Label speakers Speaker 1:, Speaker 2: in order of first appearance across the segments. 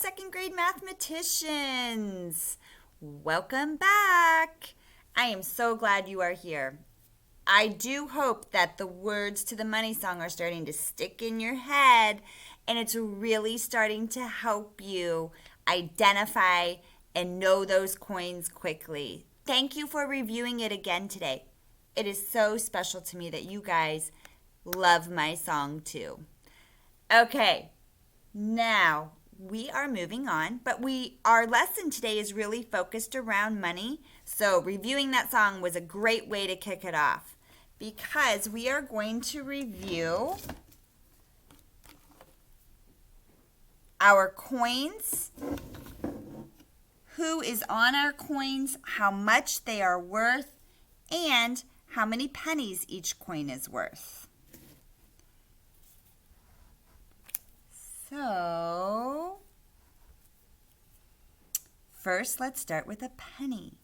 Speaker 1: second grade mathematicians. Welcome back. I am so glad you are here. I do hope that the words to the money song are starting to stick in your head and it's really starting to help you identify and know those coins quickly. Thank you for reviewing it again today. It is so special to me that you guys love my song too. Okay, now we are moving on, but our lesson today is really focused around money. So reviewing that song was a great way to kick it off because we are going to review our coins, who is on our coins, how much they are worth, and how many pennies each coin is worth. So, first let's start with a penny.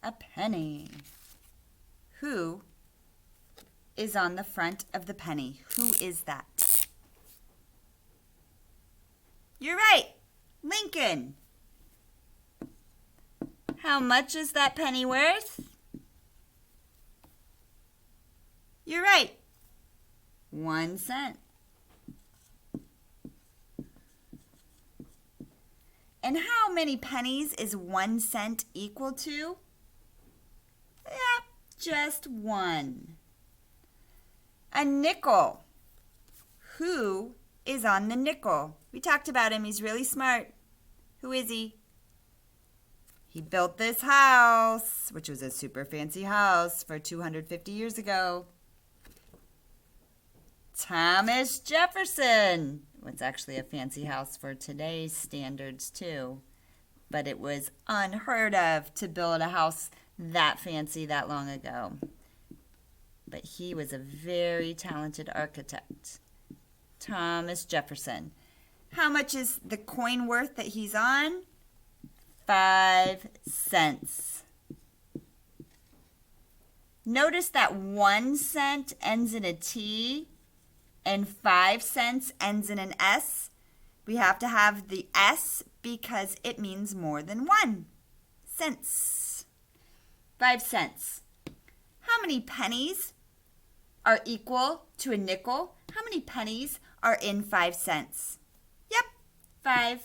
Speaker 1: A penny. Who is on the front of the penny? Who is that? You're right, Lincoln. How much is that penny worth? You're right, 1 cent. And how many pennies is 1 cent equal to? Yeah, just one. A nickel. Who is on the nickel? We talked about him. He's really smart. Who is he? He built this house, which was a super fancy house for 250 years ago. Thomas Jefferson. It's actually a fancy house for today's standards too, but it was unheard of to build a house that fancy that long ago. But he was a very talented architect. Thomas Jefferson. How much is the coin worth that he's on? 5 cents. Notice that 1 cent ends in a T and 5 cents ends in an S. We have to have the S because it means more than 1 cents. 5 cents. How many pennies are equal to a nickel? How many pennies are in 5 cents? Yep, 5.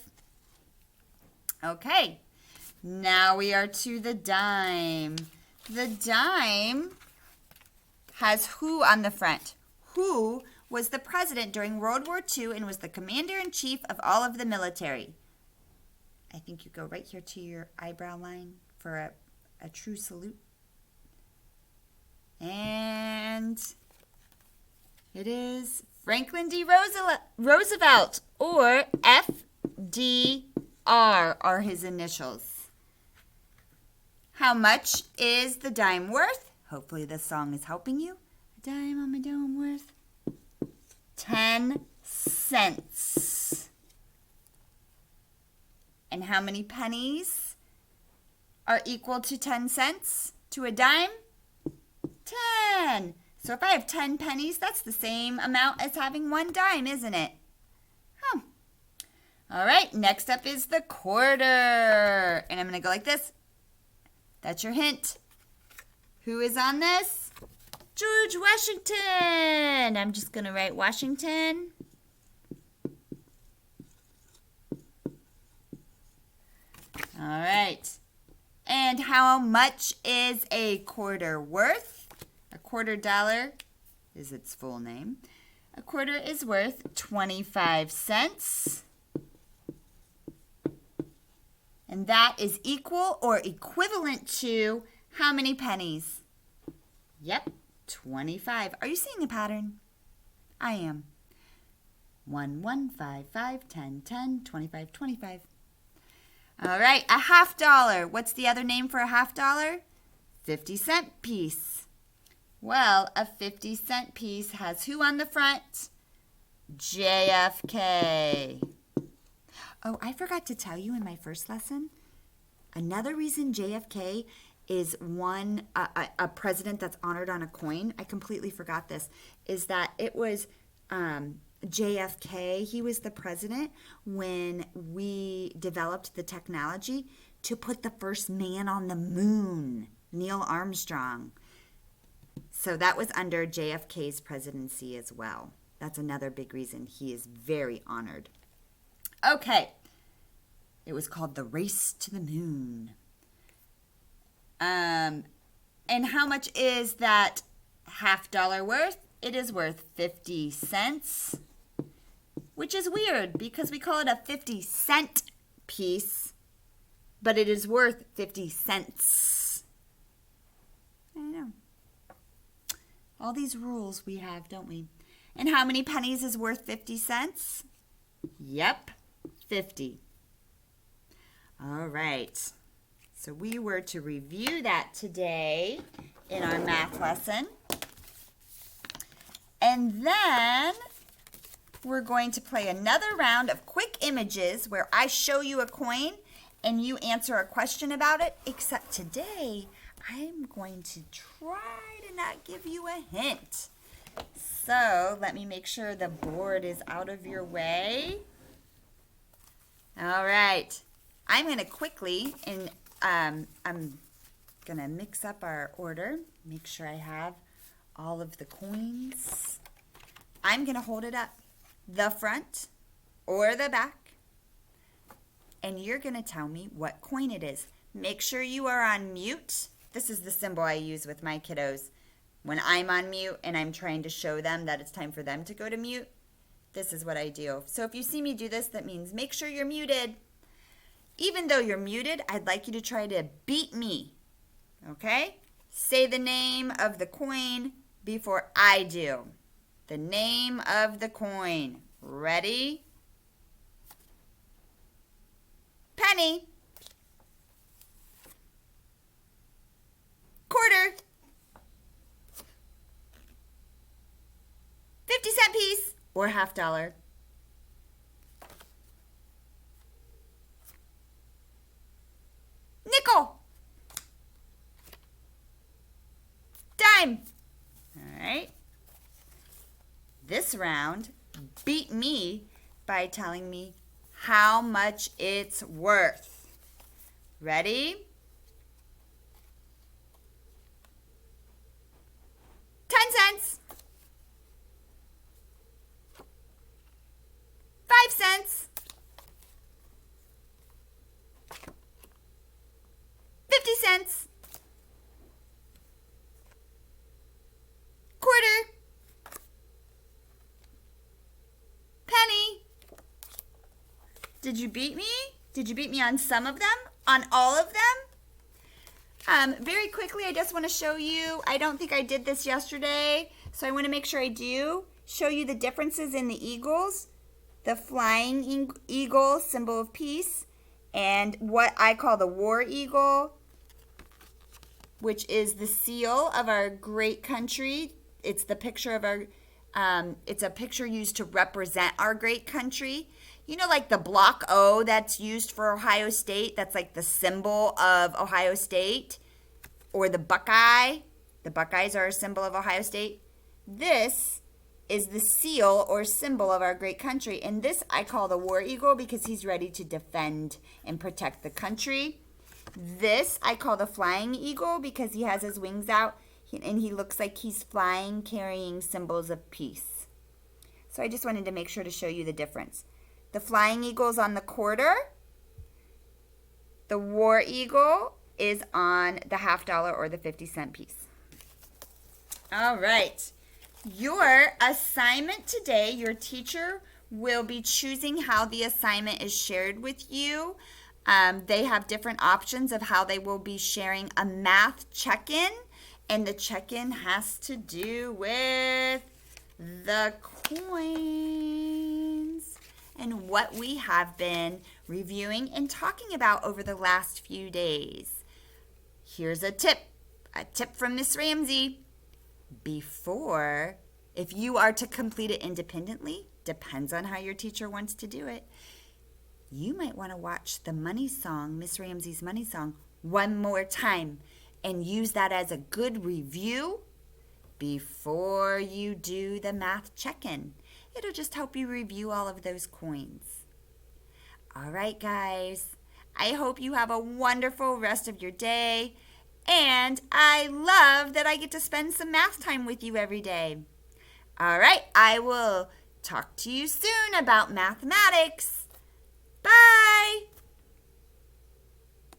Speaker 1: Okay, now we are to the dime. The dime has who on the front? Who was the president during World War II and was the commander-in-chief of all of the military? I think you go right here to your eyebrow line for a true salute. And it is Franklin D. Roosevelt, or FDR are his initials. How much is the dime worth? Hopefully this song is helping you. A dime on my dome worth 10 cents. And how many pennies are equal to 10 cents to a dime? 10. So if I have 10 pennies, that's the same amount as having 1 dime, isn't it? All right, next up is the quarter. And I'm going to go like this. That's your hint. Who is on this? George Washington. I'm just going to write Washington. All right. And how much is a quarter worth? A $quarter is its full name. A quarter is worth 25 cents. And that is equal or equivalent to how many pennies? Yep, 25. Are you seeing a pattern? I am. 1, 1, 5, 5, 10, 10, 25, 25. All right, a $half. What's the other name for a $half? 50-cent piece. Well, a 50-cent piece has who on the front? JFK. Oh, I forgot to tell you in my first lesson, another reason JFK is a president that's honored on a coin, I completely forgot this, is that it was JFK, he was the president when we developed the technology to put the first man on the moon, Neil Armstrong. So that was under JFK's presidency as well. That's another big reason he is very honored. Okay. It was called The Race to the Moon. And how much is that $50 worth? It is worth 50 cents, which is weird because we call it a 50-cent piece, but it is worth 50 cents. I know. All these rules we have, don't we? And how many pennies is worth 50 cents? Yep, 50. All right. So we were to review that today in our math lesson. And then we're going to play another round of quick images where I show you a coin and you answer a question about it, except today I'm going to try to not give you a hint. So let me make sure the board is out of your way. All right. I'm going to quickly, and I'm going to mix up our order, make sure I have all of the coins. I'm going to hold it up, the front or the back, and you're going to tell me what coin it is. Make sure you are on mute. This is the symbol I use with my kiddos. When I'm on mute and I'm trying to show them that it's time for them to go to mute, this is what I do. So if you see me do this, that means make sure you're muted. Even though you're muted, I'd like you to try to beat me, okay? Say the name of the coin before I do. The name of the coin. Ready? Penny. Quarter. 50-cent piece or $50. Nickel. Dime. All right. This round, beat me by telling me how much it's worth. Ready? 10 cents. 5 cents. 50 cents. Quarter. Penny. Did you beat me? Did you beat me on some of them? On all of them? Very quickly, I just want to show you, I don't think I did this yesterday, so I want to make sure I do, show you the differences in the eagles. The flying eagle, symbol of peace, and what I call the war eagle, which is the seal of our great country. It's the picture of our, it's a picture used to represent our great country. You know, like the block O that's used for Ohio State, that's like the symbol of Ohio State, or the Buckeye. The Buckeyes are a symbol of Ohio State. This is the seal or symbol of our great country. And this I call the war eagle because he's ready to defend and protect the country. This I call the flying eagle because he has his wings out and he looks like he's flying, carrying symbols of peace. So I just wanted to make sure to show you the difference. The flying eagle is on the quarter. The war eagle is on the $50 or the 50-cent piece. All right. Your assignment today, your teacher will be choosing how the assignment is shared with you. They have different options of how they will be sharing a math check-in, and the check-in has to do with the coins and what we have been reviewing and talking about over the last few days. Here's a tip from Miss Ramsey. Before, if you are to complete it independently, depends on how your teacher wants to do it, you might want to watch the money song, Miss Ramsey's money song, one more time and use that as a good review before you do the math check-in. It'll just help you review all of those coins. All right, guys. I hope you have a wonderful rest of your day. And I love that I get to spend some math time with you every day. All right, I will talk to you soon about mathematics. Bye.